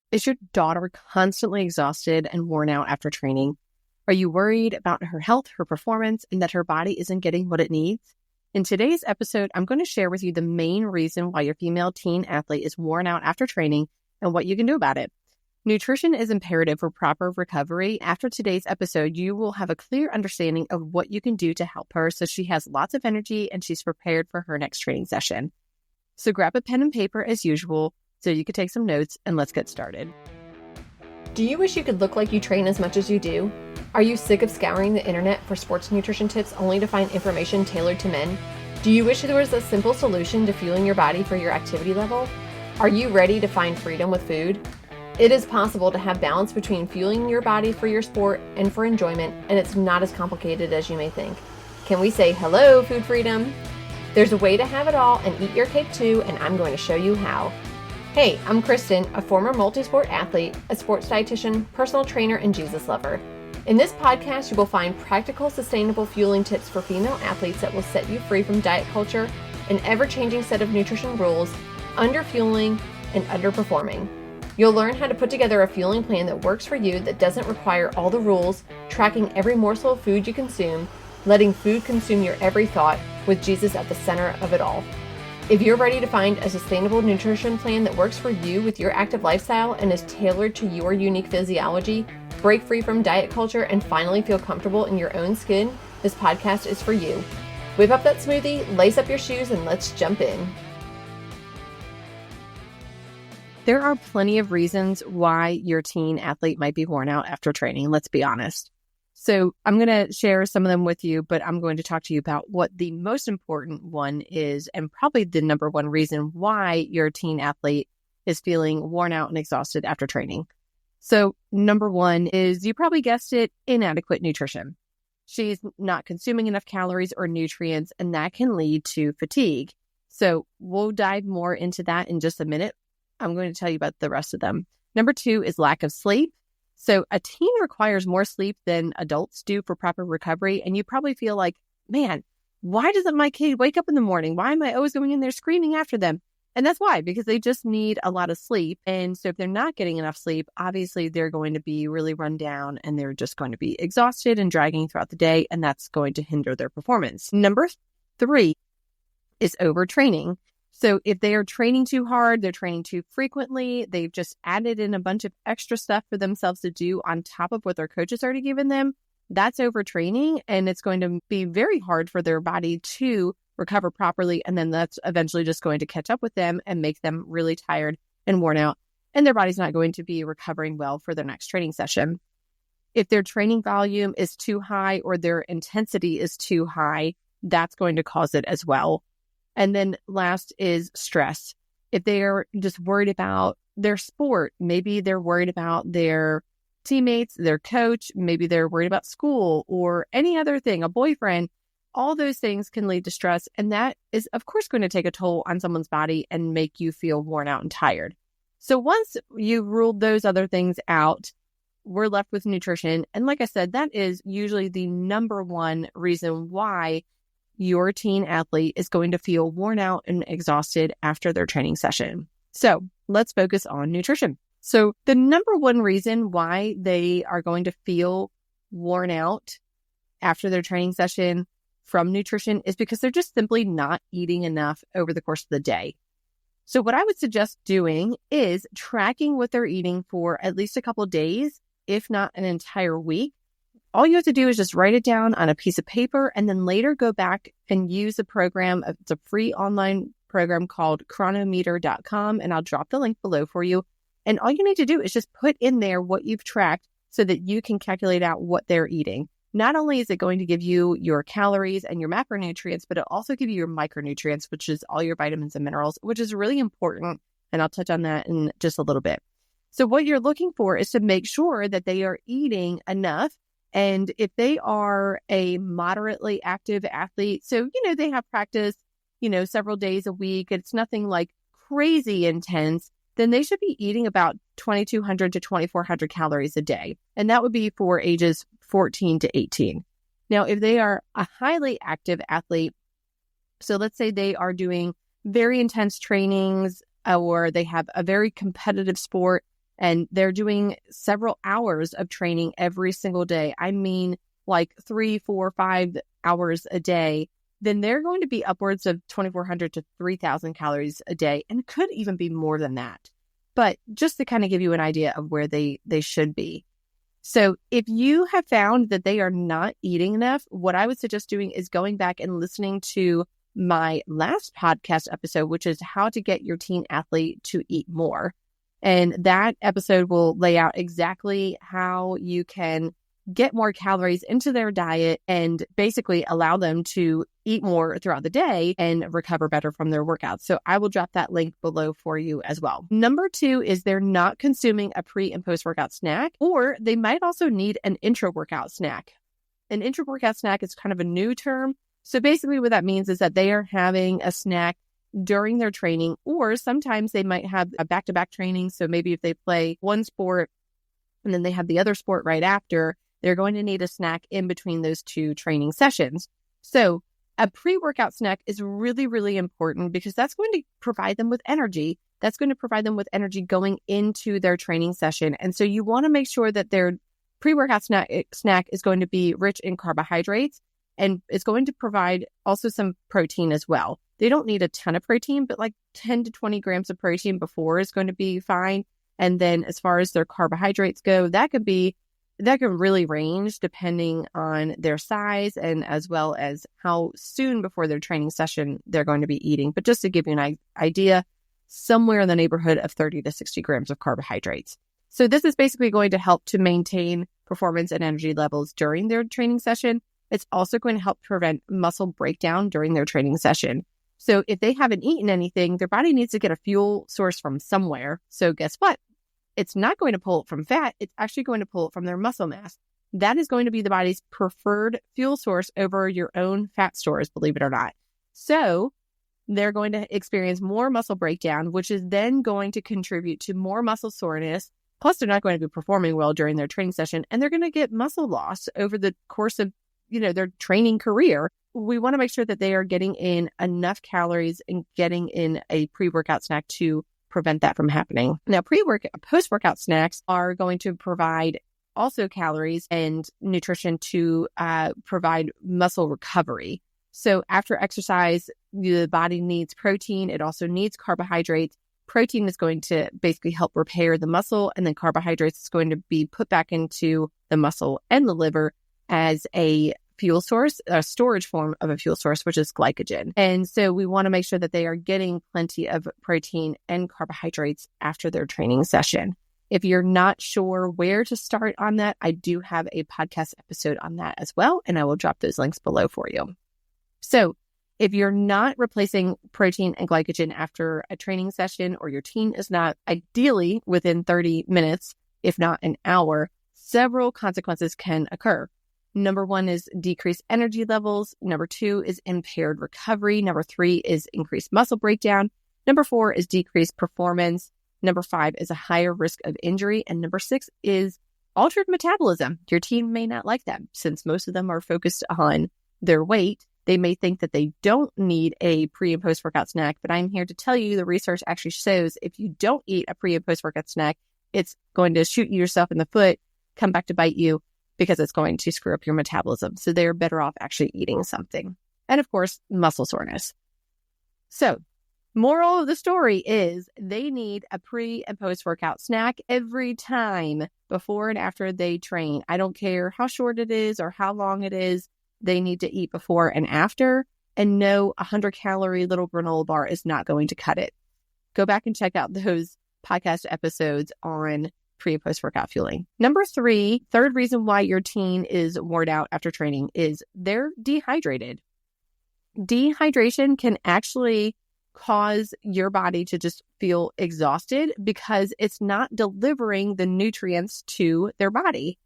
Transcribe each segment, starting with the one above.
Is your daughter constantly exhausted and worn out after training? Are you worried about her health, her performance, and that her body isn't getting what it needs? In today's episode, I'm going to share with you the main reason why your female teen athlete is worn out after training and what you can do about it. Nutrition is imperative for proper recovery. After today's episode, you will have a clear understanding of what you can do to help her so she has lots of energy and she's prepared for her next training session. So grab a pen and paper as usual so you can take some notes, and let's get started. Do you wish you could look like you train as much as you do? Are you sick of scouring the internet for sports nutrition tips only to find information tailored to men? Do you wish there was a simple solution to fueling your body for your activity level? Are you ready to find freedom with food? It is possible to have balance between fueling your body for your sport and for enjoyment, and it's not as complicated as you may think. Can we say hello, food freedom? There's a way to have it all and eat your cake too, and I'm going to show you how. Hey, I'm Kristen, a former multi-sport athlete, a sports dietitian, personal trainer, and Jesus lover. In this podcast, you will find practical, sustainable fueling tips for female athletes that will set you free from diet culture, an ever-changing set of nutrition rules, under-fueling, and underperforming. You'll learn how to put together a fueling plan that works for you, that doesn't require all the rules, tracking every morsel of food you consume, letting food consume your every thought, with Jesus at the center of it all. If you're ready to find a sustainable nutrition plan that works for you with your active lifestyle and is tailored to your unique physiology, break free from diet culture, and finally feel comfortable in your own skin, this podcast is for you. Whip up that smoothie, lace up your shoes, and let's jump in. There are plenty of reasons why your teen athlete might be worn out after training, let's be honest. So I'm going to share some of them with you, but I'm going to talk to you about what the most important one is, and probably the number one reason why your teen athlete is feeling worn out and exhausted after training. So number one is, you probably guessed it, inadequate nutrition. She's not consuming enough calories or nutrients, and that can lead to fatigue. So we'll dive more into that in just a minute. I'm going to tell you about the rest of them. Number two is lack of sleep. So a teen requires more sleep than adults do for proper recovery. And you probably feel like, man, why doesn't my kid wake up in the morning? Why am I always going in there screaming after them? And that's why, because they just need a lot of sleep. And so if they're not getting enough sleep, obviously they're going to be really run down and they're just going to be exhausted and dragging throughout the day. And that's going to hinder their performance. Number three is overtraining. So if they are training too hard, they're training too frequently, they've just added in a bunch of extra stuff for themselves to do on top of what their coach has already given them, that's overtraining, and it's going to be very hard for their body to recover properly. And then that's eventually just going to catch up with them and make them really tired and worn out, and their body's not going to be recovering well for their next training session. If their training volume is too high or their intensity is too high, that's going to cause it as well. And then last is stress. If they are just worried about their sport, maybe they're worried about their teammates, their coach, maybe they're worried about school or any other thing, a boyfriend, all those things can lead to stress. And that is, of course, going to take a toll on someone's body and make you feel worn out and tired. So once you've ruled those other things out, we're left with nutrition. And like I said, that is usually the number one reason why your teen athlete is going to feel worn out and exhausted after their training session. So let's focus on nutrition. So the number one reason why they are going to feel worn out after their training session from nutrition is because they're just simply not eating enough over the course of the day. So what I would suggest doing is tracking what they're eating for at least a couple of days, if not an entire week. All you have to do is just write it down on a piece of paper and then later go back and use a program. It's a free online program called Cronometer.com, and I'll drop the link below for you. And all you need to do is just put in there what you've tracked so that you can calculate out what they're eating. Not only is it going to give you your calories and your macronutrients, but it'll also give you your micronutrients, which is all your vitamins and minerals, which is really important. And I'll touch on that in just a little bit. So what you're looking for is to make sure that they are eating enough. And if they are a moderately active athlete, so, they have practice, several days a week, it's nothing like crazy intense, then they should be eating about 2,200 to 2,400 calories a day. And that would be for ages 14 to 18. Now, if they are a highly active athlete, so let's say they are doing very intense trainings or they have a very competitive sport, and they're doing several hours of training every single day, I mean like 3, 4, 5 hours a day, then they're going to be upwards of 2,400 to 3,000 calories a day, and it could even be more than that. But just to kind of give you an idea of where they should be. So if you have found that they are not eating enough, what I would suggest doing is going back and listening to my last podcast episode, which is how to get your teen athlete to eat more. And that episode will lay out exactly how you can get more calories into their diet and basically allow them to eat more throughout the day and recover better from their workouts. So I will drop that link below for you as well. Number 2 is they're not consuming a pre and post workout snack, or they might also need an intra workout snack. An intra workout snack is kind of a new term. So basically what that means is that they are having a snack during their training, or sometimes they might have a back-to-back training. So maybe if they play one sport and then they have the other sport right after, they're going to need a snack in between those 2 training sessions. So a pre-workout snack is really, really important because that's going to provide them with energy. That's going to provide them with energy going into their training session. And so you want to make sure that their pre-workout snack is going to be rich in carbohydrates, and it's going to provide also some protein as well. They don't need a ton of protein, but like 10 to 20 grams of protein before is going to be fine. And then as far as their carbohydrates go, that can really range depending on their size and as well as how soon before their training session they're going to be eating. But just to give you an idea, somewhere in the neighborhood of 30 to 60 grams of carbohydrates. So this is basically going to help to maintain performance and energy levels during their training session. It's also going to help prevent muscle breakdown during their training session. So if they haven't eaten anything, their body needs to get a fuel source from somewhere. So guess what? It's not going to pull it from fat. It's actually going to pull it from their muscle mass. That is going to be the body's preferred fuel source over your own fat stores, believe it or not. So they're going to experience more muscle breakdown, which is then going to contribute to more muscle soreness. Plus, they're not going to be performing well during their training session, and they're going to get muscle loss over the course of, their training career. We want to make sure that they are getting in enough calories and getting in a pre-workout snack to prevent that from happening. Now, post-workout snacks are going to provide also calories and nutrition to provide muscle recovery. So after exercise, the body needs protein. It also needs carbohydrates. Protein is going to basically help repair the muscle, and then carbohydrates is going to be put back into the muscle and the liver as a fuel source, a storage form of a fuel source, which is glycogen. And so we want to make sure that they are getting plenty of protein and carbohydrates after their training session. If you're not sure where to start on that, I do have a podcast episode on that as well, and I will drop those links below for you. So if you're not replacing protein and glycogen after a training session, or your teen is not ideally within 30 minutes, if not an hour, several consequences can occur. Number 1 is decreased energy levels. Number 2 is impaired recovery. Number 3 is increased muscle breakdown. Number 4 is decreased performance. Number 5 is a higher risk of injury. And number 6 is altered metabolism. Your teen may not like that, since most of them are focused on their weight. They may think that they don't need a pre and post workout snack, but I'm here to tell you the research actually shows if you don't eat a pre and post workout snack, it's going to shoot yourself in the foot, come back to bite you, because it's going to screw up your metabolism. So they're better off actually eating something. And of course, muscle soreness. So moral of the story is they need a pre and post workout snack every time before and after they train. I don't care how short it is or how long it is. They need to eat before and after, and no 100-calorie little granola bar is not going to cut it. Go back and check out those podcast episodes on pre and post workout fueling. Number 3, third reason why your teen is worn out after training is they're dehydrated. Dehydration can actually cause your body to just feel exhausted because it's not delivering the nutrients to their body.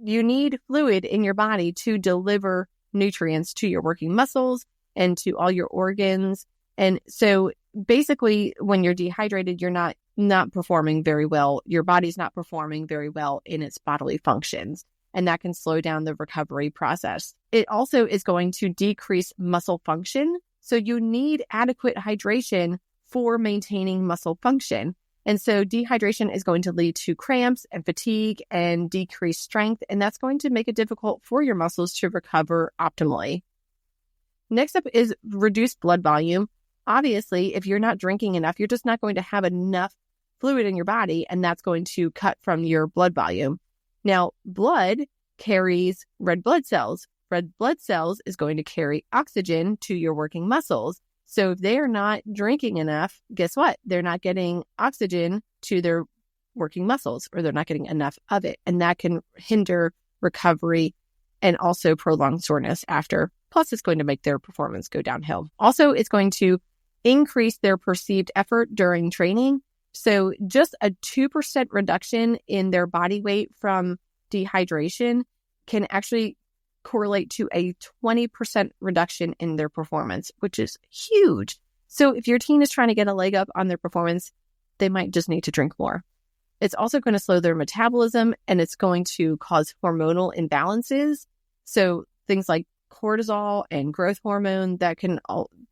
You need fluid in your body to deliver nutrients to your working muscles and to all your organs. And so basically, when you're dehydrated, you're not performing very well. Your body's not performing very well in its bodily functions, and that can slow down the recovery process. It also is going to decrease muscle function. So you need adequate hydration for maintaining muscle function. And so dehydration is going to lead to cramps and fatigue and decreased strength, and that's going to make it difficult for your muscles to recover optimally. Next up is reduced blood volume. Obviously, if you're not drinking enough, you're just not going to have enough fluid in your body, and that's going to cut from your blood volume. Now, blood carries red blood cells. Red blood cells is going to carry oxygen to your working muscles. So if they are not drinking enough, guess what? They're not getting oxygen to their working muscles, or they're not getting enough of it. And that can hinder recovery and also prolong soreness after. Plus, it's going to make their performance go downhill. Also, it's going to increase their perceived effort during training. So just a 2% reduction in their body weight from dehydration can actually correlate to a 20% reduction in their performance, which is huge. So if your team is trying to get a leg up on their performance, they might just need to drink more. It's also going to slow their metabolism, and it's going to cause hormonal imbalances. So things like cortisol and growth hormone that can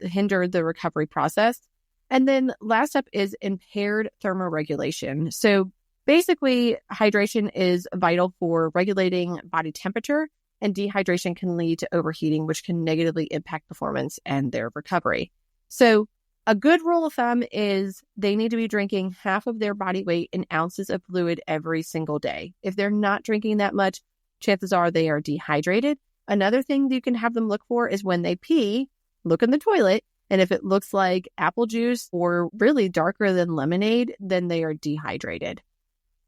hinder the recovery process. And then last up is impaired thermoregulation. So basically, hydration is vital for regulating body temperature, and dehydration can lead to overheating, which can negatively impact performance and their recovery. So a good rule of thumb is they need to be drinking half of their body weight in ounces of fluid every single day. If they're not drinking that much, chances are they are dehydrated. Another thing that you can have them look for is when they pee, look in the toilet, and if it looks like apple juice or really darker than lemonade, then they are dehydrated.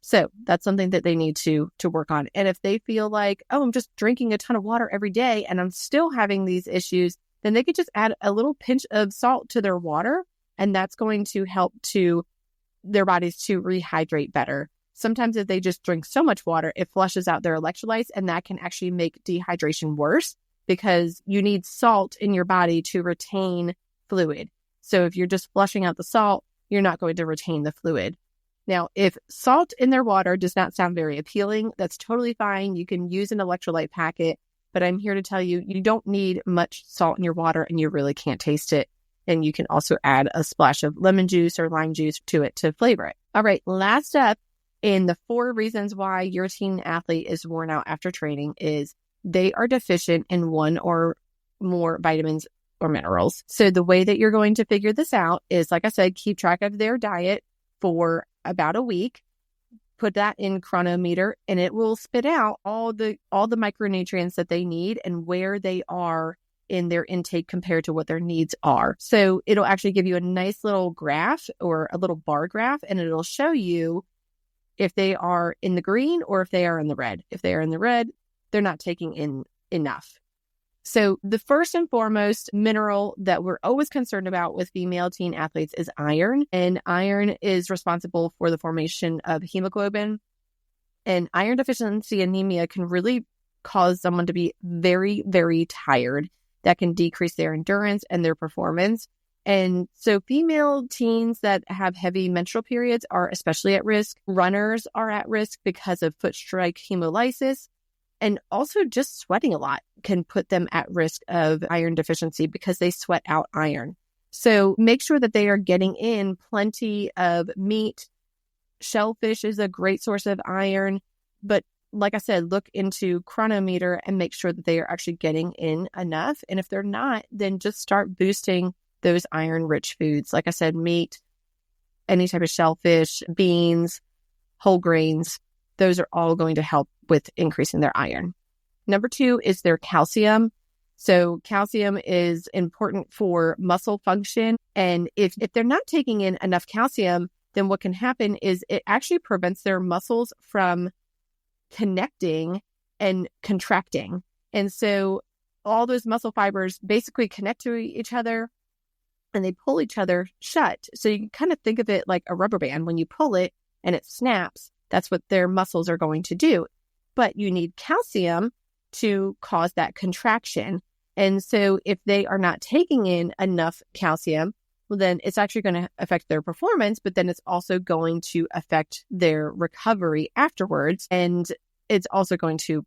So that's something that they need to work on. And if they feel like, oh, I'm just drinking a ton of water every day and I'm still having these issues, then they could just add a little pinch of salt to their water, and that's going to help to their bodies to rehydrate better. Sometimes if they just drink so much water, it flushes out their electrolytes, and that can actually make dehydration worse because you need salt in your body to retain fluid. So if you're just flushing out the salt, you're not going to retain the fluid. Now, if salt in their water does not sound very appealing, that's totally fine. You can use an electrolyte packet, but I'm here to tell you, you don't need much salt in your water and you really can't taste it. And you can also add a splash of lemon juice or lime juice to it to flavor it. All right, last up in the 4 reasons why your teen athlete is worn out after training is they are deficient in 1 or more vitamins or minerals. So the way that you're going to figure this out is, like I said, keep track of their diet for about a week, put that in Chronometer, and it will spit out all the micronutrients that they need and where they are in their intake compared to what their needs are. So it'll actually give you a nice little graph or a little bar graph, and it'll show you if they are in the green or if they are in the red. If they are in the red, they're not taking in enough. So the first and foremost mineral that we're always concerned about with female teen athletes is iron. And iron is responsible for the formation of hemoglobin. And iron deficiency anemia can really cause someone to be very, very tired. That can decrease their endurance and their performance. And so female teens that have heavy menstrual periods are especially at risk. Runners are at risk because of foot strike hemolysis. And also just sweating a lot can put them at risk of iron deficiency because they sweat out iron. So make sure that they are getting in plenty of meat. Shellfish is a great source of iron. But like I said, look into Chronometer and make sure that they are actually getting in enough. And if they're not, then just start boosting those iron-rich foods. Like I said, meat, any type of shellfish, beans, whole grains. Those are all going to help with increasing their iron. Number 2 is their calcium. So calcium is important for muscle function. And if they're not taking in enough calcium, then what can happen is it actually prevents their muscles from connecting and contracting. And so all those muscle fibers basically connect to each other and they pull each other shut. So you can kind of think of it like a rubber band. When you pull it and it snaps, that's what their muscles are going to do. But you need calcium to cause that contraction. And so if they are not taking in enough calcium, well, then it's actually going to affect their performance, but then it's also going to affect their recovery afterwards. And it's also going to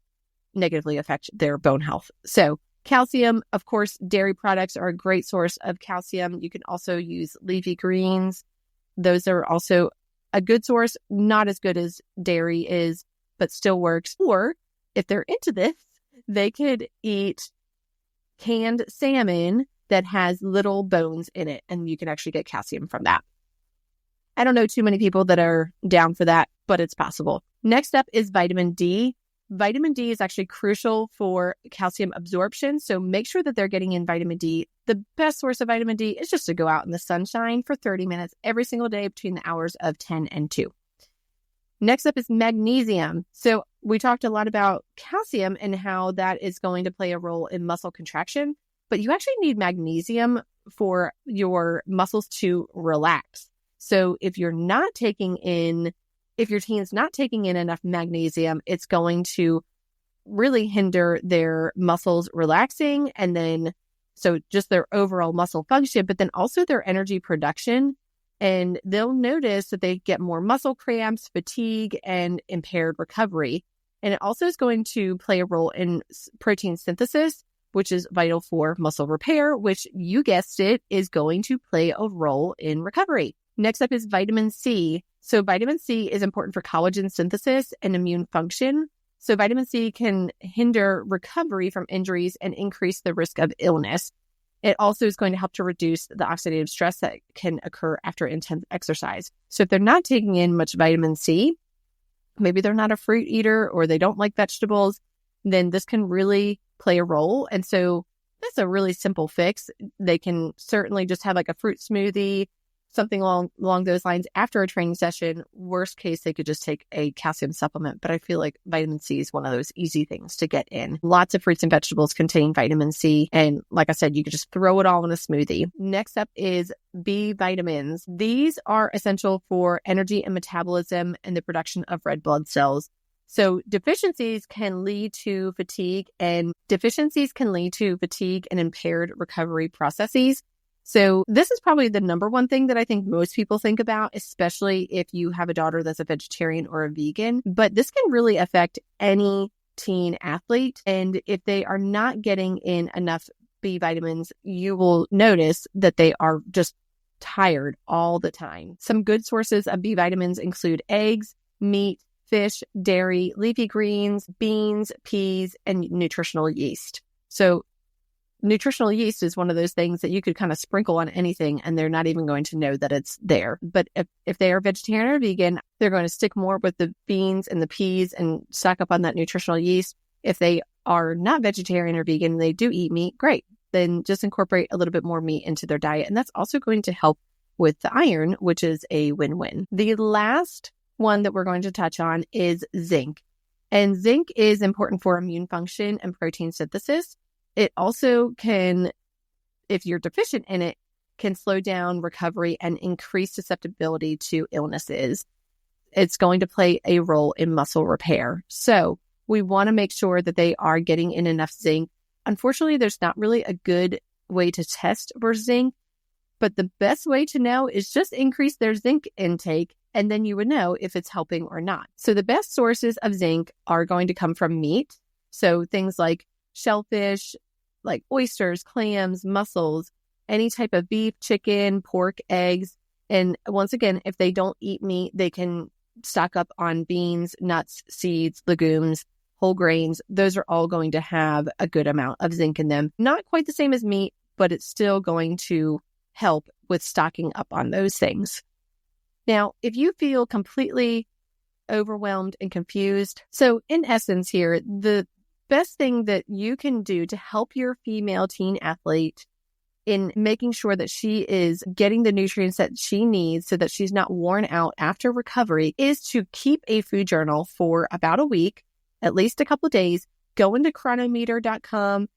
negatively affect their bone health. So calcium, of course, dairy products are a great source of calcium. You can also use leafy greens. Those are also a good source, not as good as dairy is, but still works. Or if they're into this, they could eat canned salmon that has little bones in it, and you can actually get calcium from that. I don't know too many people that are down for that, but it's possible. Next up is vitamin D. Vitamin D is actually crucial for calcium absorption, so make sure that they're getting in vitamin D. The best source of vitamin D is just to go out in the sunshine for 30 minutes every single day between the hours of 10 and 2. Next up is magnesium. So we talked a lot about calcium and how that is going to play a role in muscle contraction, but you actually need magnesium for your muscles to relax. So if your teen's not taking in enough magnesium, it's going to really hinder their muscles relaxing, and then so just their overall muscle function, but then also their energy production. And they'll notice that they get more muscle cramps, fatigue, and impaired recovery. And it also is going to play a role in protein synthesis, which is vital for muscle repair, which, you guessed it, is going to play a role in recovery. Next up is vitamin C. So vitamin C is important for collagen synthesis and immune function. So vitamin C can hinder recovery from injuries and increase the risk of illness. It also is going to help to reduce the oxidative stress that can occur after intense exercise. So if they're not taking in much vitamin C, maybe they're not a fruit eater or they don't like vegetables, then this can really play a role. And so that's a really simple fix. They can certainly just have like a fruit smoothie, something along those lines after a training session. Worst case, they could just take a calcium supplement, but I feel like vitamin C is one of those easy things to get in. Lots of fruits and vegetables contain vitamin C, and like I said, you could just throw it all in a smoothie. Next up is B vitamins. These are essential for energy and metabolism and the production of red blood cells. So deficiencies can lead to fatigue and impaired recovery processes. So this is probably the number one thing that I think most people think about, especially if you have a daughter that's a vegetarian or a vegan. But this can really affect any teen athlete. And if they are not getting in enough B vitamins, you will notice that they are just tired all the time. Some good sources of B vitamins include eggs, meat, fish, dairy, leafy greens, beans, peas, and nutritional yeast. So nutritional yeast is one of those things that you could kind of sprinkle on anything and they're not even going to know that it's there. But if they are vegetarian or vegan, they're going to stick more with the beans and the peas and stock up on that nutritional yeast. If they are not vegetarian or vegan and they do eat meat, great. Then just incorporate a little bit more meat into their diet. And that's also going to help with the iron, which is a win-win. The last one that we're going to touch on is zinc. And zinc is important for immune function and protein synthesis. It also can, if you're deficient in it, can slow down recovery and increase susceptibility to illnesses. It's going to play a role in muscle repair. So we want to make sure that they are getting in enough zinc. Unfortunately, there's not really a good way to test for zinc, but the best way to know is just increase their zinc intake, and then you would know if it's helping or not. So the best sources of zinc are going to come from meat. So things like shellfish, like oysters, clams, mussels, any type of beef, chicken, pork, eggs. And once again, if they don't eat meat, they can stock up on beans, nuts, seeds, legumes, whole grains. Those are all going to have a good amount of zinc in them. Not quite the same as meat, but it's still going to help with stocking up on those things. Now, if you feel completely overwhelmed and confused, so in essence here, the best thing that you can do to help your female teen athlete in making sure that she is getting the nutrients that she needs so that she's not worn out after recovery is to keep a food journal for about a week, at least a couple of days. Go into Cronometer.com,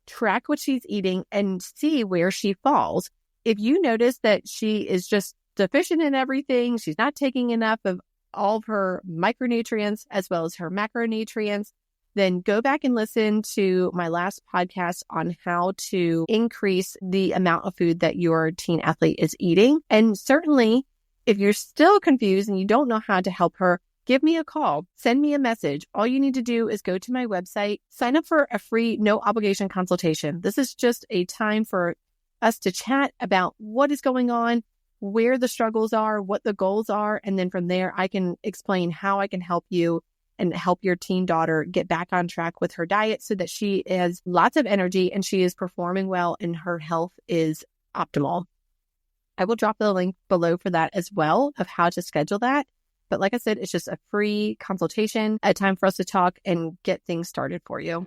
track what she's eating, and see where she falls. If you notice that she is just deficient in everything, she's not taking enough of all of her micronutrients as well as her macronutrients, then go back and listen to my last podcast on how to increase the amount of food that your teen athlete is eating. And certainly, if you're still confused and you don't know how to help her, give me a call, send me a message. All you need to do is go to my website, sign up for a free, no obligation consultation. This is just a time for us to chat about what is going on, where the struggles are, what the goals are. And then from there, I can explain how I can help you and help your teen daughter get back on track with her diet so that she has lots of energy and she is performing well and her health is optimal. I will drop the link below for that as well of how to schedule that. But like I said, it's just a free consultation, a time for us to talk and get things started for you.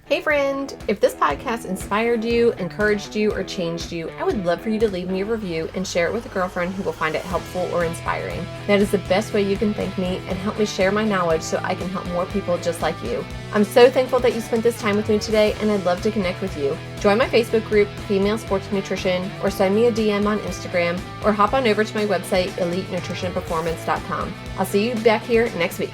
Hey friend, if this podcast inspired you, encouraged you, or changed you, I would love for you to leave me a review and share it with a girlfriend who will find it helpful or inspiring. That is the best way you can thank me and help me share my knowledge so I can help more people just like you. I'm so thankful that you spent this time with me today, and I'd love to connect with you. Join my Facebook group, Female Sports Nutrition, or send me a DM on Instagram, or hop on over to my website, EliteNutritionPerformance.com. I'll see you back here next week.